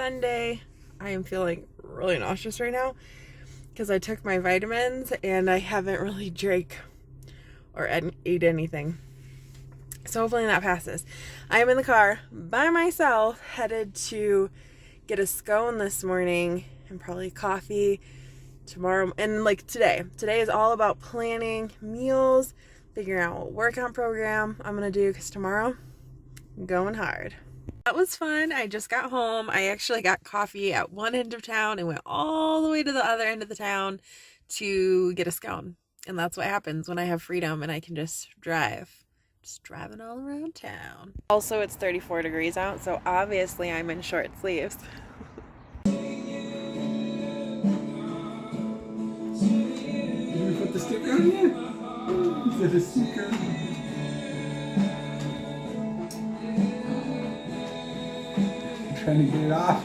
Sunday. I am feeling really nauseous right now because I took my vitamins and I haven't really drank or ate anything. So hopefully that passes. I am in the car by myself, headed to get a scone this morning and probably coffee tomorrow. And like today is all about planning meals, figuring out what workout program I'm gonna do, because tomorrow I'm going hard. That was fun. I just got home. I actually got coffee at one end of town and went all the way to the other end of the town to get a scone. And that's what happens when I have freedom and I can just drive. Just driving all around town. Also, it's 34 degrees out, so obviously I'm in short sleeves. You put the sticker on here? Is that a sticker? Trying to get it off.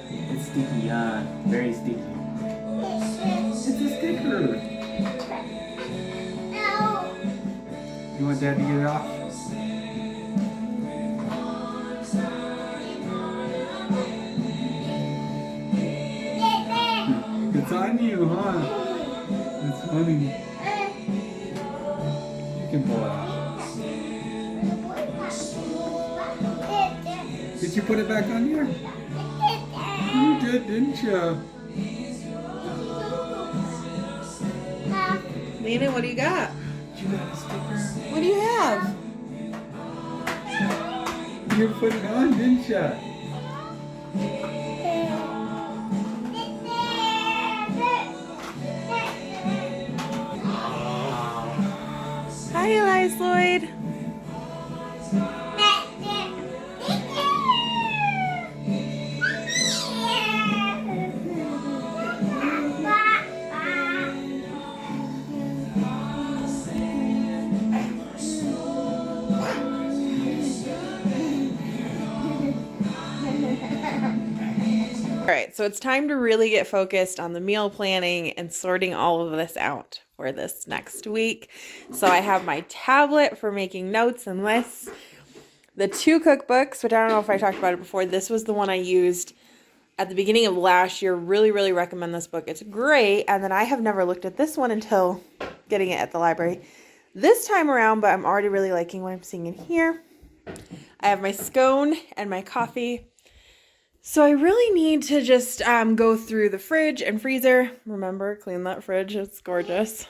It's sticky, very sticky. It's a sticker. You want Dad to get it off? It's on you, huh? It's funny. You can pull it off. Did you put it back on here? You did, didn't you? Lena, what do you got? You got a sticker? What do you have? You put it on, didn't you? Hi, Elias Lloyd. All right, so it's time to really get focused on the meal planning and sorting all of this out for this next week. So I have my tablet for making notes and lists, the 2 cookbooks, which I don't know if I talked about it before. This was the one I used at the beginning of last year. Really, really recommend this book. It's great. And then I have never looked at this one until getting it at the library this time around, but I'm already really liking what I'm seeing in here. I have my scone and my coffee. So I really need to just go through the fridge and freezer. Remember, clean that fridge. It's gorgeous.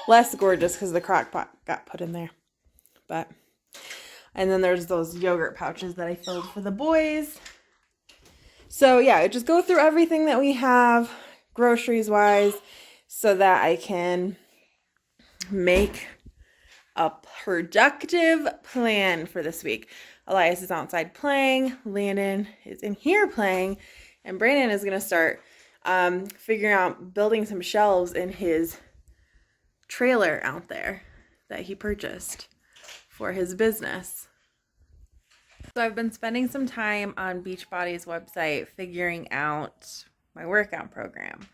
Less gorgeous because the crock pot got put in there. And then there's those yogurt pouches that I filled for the boys. So yeah, just go through everything that we have groceries wise so that I can make a productive plan for this week. Elias is outside playing, Landon is in here playing, and Brandon is going to start figuring out building some shelves in his trailer out there that he purchased for his business. So I've been spending some time on Beachbody's website figuring out my workout program.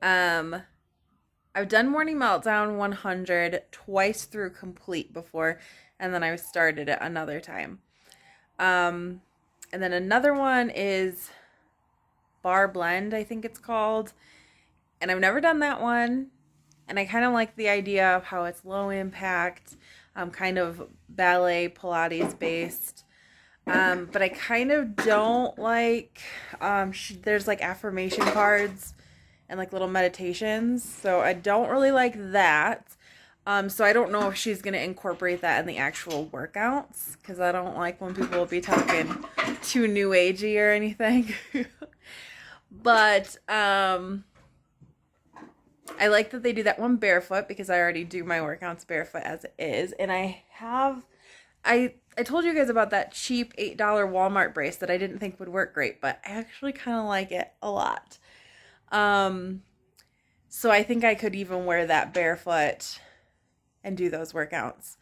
I've done Morning Meltdown 100 twice through complete before, and then I started it another time. And then another one is Bar Blend, I think it's called. And I've never done that one. And I kind of like the idea of how it's low impact, kind of ballet, Pilates based. But I kind of don't like, there's like affirmation cards and like little meditations. So I don't really like that. So I don't know if she's going to incorporate that in the actual workouts, because I don't like when people will be talking too new agey or anything. But I like that they do that one barefoot, because I already do my workouts barefoot as it is. And I told you guys about that cheap $8 Walmart brace that I didn't think would work great, but I actually kind of like it a lot. So I think I could even wear that barefoot and do those workouts.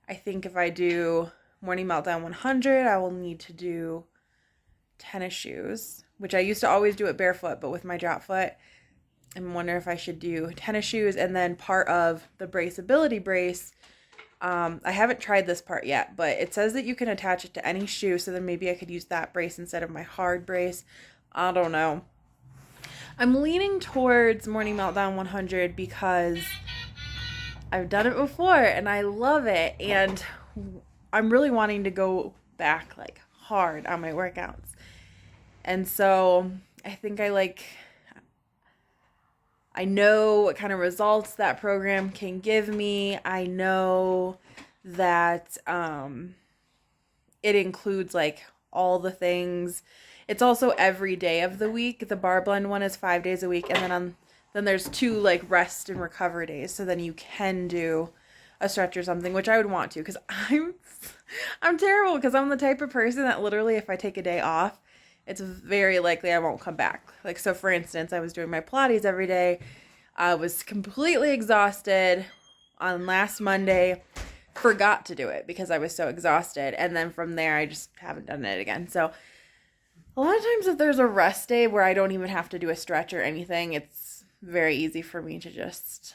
I think if I do Morning Meltdown 100, I will need to do tennis shoes, which I used to always do it barefoot, but with my drop foot, I'm wondering if I should do tennis shoes. And then part of the Braceability brace I haven't tried this part yet, but it says that you can attach it to any shoe, so then maybe I could use that brace instead of my hard brace. I don't know. I'm leaning towards Morning Meltdown 100 because I've done it before and I love it, and I'm really wanting to go back like hard on my workouts. And so I think I know what kind of results that program can give me. I know that it includes like all the things. It's also every day of the week. The Bar Blend one is 5 days a week, and then there's 2 like rest and recover days. So then you can do a stretch or something, which I would want to, because I'm terrible, because I'm the type of person that literally if I take a day off, it's very likely I won't come back. Like, so for instance, I was doing my Pilates every day. I was completely exhausted on last Monday, forgot to do it because I was so exhausted. And then from there, I just haven't done it again. So a lot of times if there's a rest day where I don't even have to do a stretch or anything, it's very easy for me to just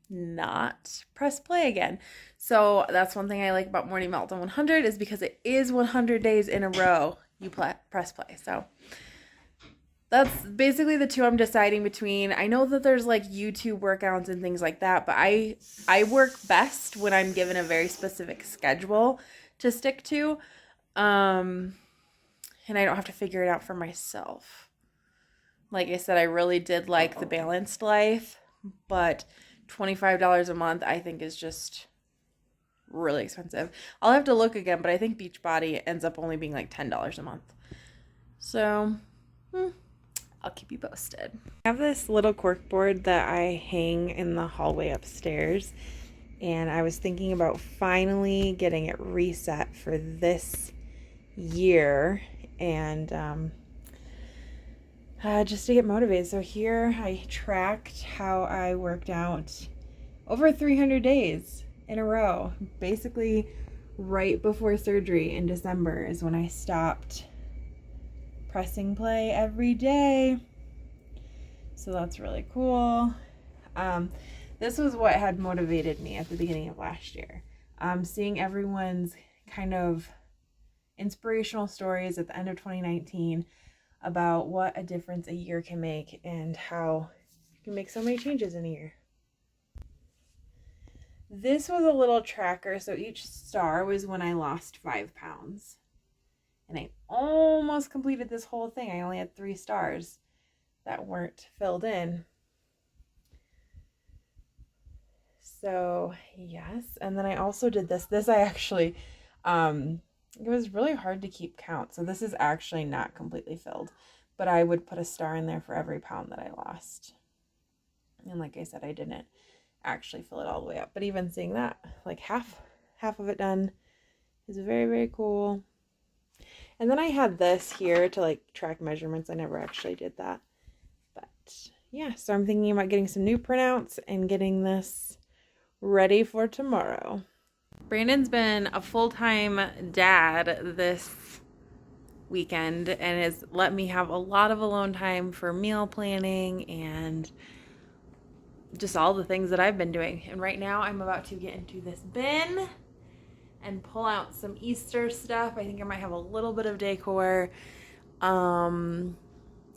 not press play again. So that's one thing I like about Morning Meltdown 100 is because it is 100 days in a row you press play. So that's basically the 2 I'm deciding between. I know that there's like YouTube workouts and things like that, but I work best when I'm given a very specific schedule to stick to. And I don't have to figure it out for myself. Like I said, I really did like the Balanced Life, but $25 a month I think is just really expensive. I'll have to look again, but I think Beachbody ends up only being like $10 a month. So, I'll keep you posted. I have this little cork board that I hang in the hallway upstairs, and I was thinking about finally getting it reset for this year, and just to get motivated. So here I tracked how I worked out over 300 days in a row. Basically right before surgery in December is when I stopped pressing play every day. So that's really cool. This was what had motivated me at the beginning of last year. Seeing everyone's kind of inspirational stories at the end of 2019 about what a difference a year can make and how you can make so many changes in a year. This was a little tracker, so each star was when I lost 5 pounds. And I almost completed this whole thing. I only had 3 stars that weren't filled in. So, yes. And then I also did this. This I actually, it was really hard to keep count. So this is actually not completely filled. But I would put a star in there for every pound that I lost. And like I said, I didn't actually fill it all the way up. But even seeing that, like half of it done is very, very cool. And then I had this here to like track measurements. I never actually did that. But yeah, so I'm thinking about getting some new printouts and getting this ready for tomorrow. Brandon's been a full-time dad this weekend and has let me have a lot of alone time for meal planning and just all the things that I've been doing. And right now I'm about to get into this bin and pull out some Easter stuff. I think I might have a little bit of decor. And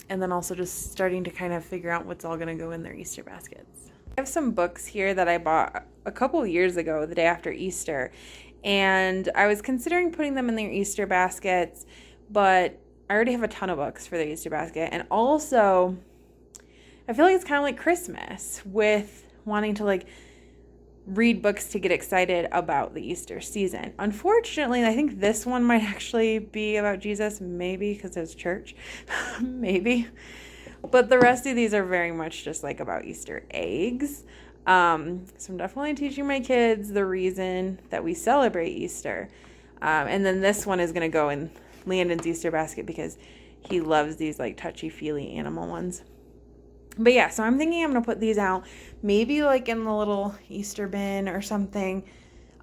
then also just starting to kind of figure out what's all going to go in their Easter baskets. I have some books here that I bought a couple years ago, the day after Easter. And I was considering putting them in their Easter baskets, but I already have a ton of books for the Easter basket. And also, I feel like it's kind of like Christmas with wanting to like read books to get excited about the Easter season. Unfortunately, I think this one might actually be about Jesus, maybe because it's church, maybe. But the rest of these are very much just like about Easter eggs. So I'm definitely teaching my kids the reason that we celebrate Easter. And then this one is going to go in Landon's Easter basket because he loves these like touchy-feely animal ones. But yeah, so I'm thinking I'm going to put these out maybe like in the little Easter bin or something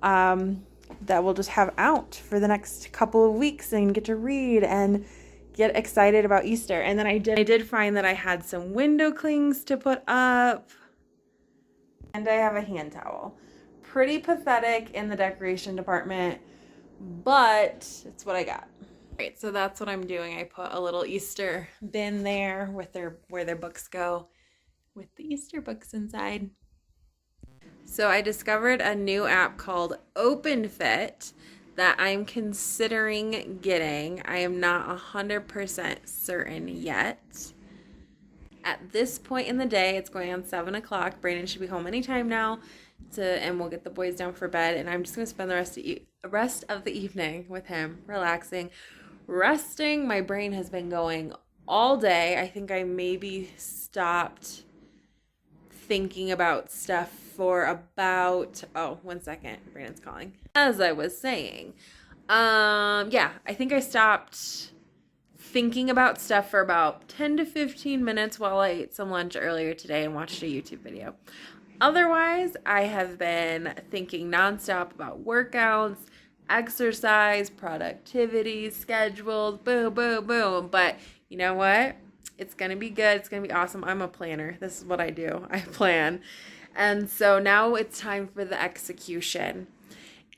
that we'll just have out for the next couple of weeks and get to read and get excited about Easter. And then I did find that I had some window clings to put up, and I have a hand towel. pretty pathetic in the decoration department, but it's what I got. Right, so that's what I'm doing. I put a little Easter bin there with where their books go, with the Easter books inside. So I discovered a new app called OpenFit that I'm considering getting. I am not 100% certain yet. At this point in the day, it's going on 7 o'clock. Brandon should be home anytime now, and we'll get the boys down for bed. And I'm just going to spend the rest of the evening with him, relaxing, resting. My brain has been going all day. I think I maybe stopped thinking about stuff for about, 1 second. Brandon's calling. As I was saying, I think I stopped thinking about stuff for about 10 to 15 minutes while I ate some lunch earlier today and watched a YouTube video. Otherwise, I have been thinking nonstop about workouts, exercise, productivity, schedules, boom, boom, boom. But you know what? It's going to be good. It's going to be awesome. I'm a planner. This is what I do. I plan. And so now it's time for the execution.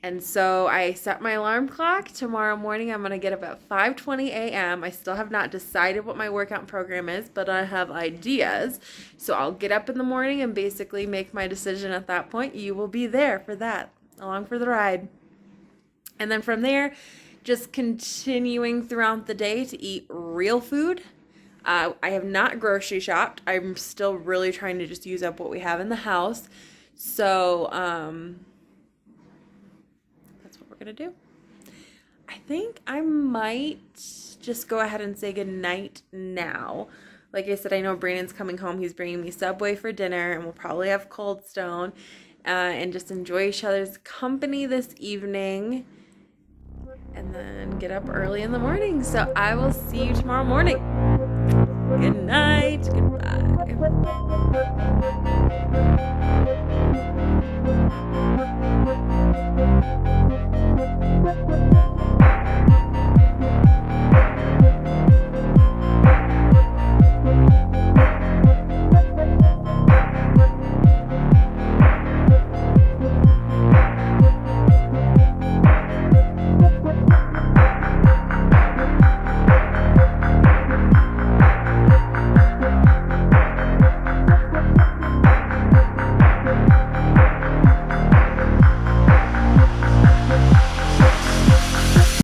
And so I set my alarm clock. Tomorrow morning, I'm going to get up at 5:20 a.m. I still have not decided what my workout program is, but I have ideas. So I'll get up in the morning and basically make my decision at that point. You will be there for that, along for the ride. And then from there, just continuing throughout the day to eat real food. I have not grocery shopped. I'm still really trying to just use up what we have in the house. So, that's what we're going to do. I think I might just go ahead and say goodnight now. Like I said, I know Brandon's coming home. He's bringing me Subway for dinner, and we'll probably have Cold Stone and just enjoy each other's company this evening. And then get up early in the morning. So I will see you tomorrow morning. Good night. Goodbye.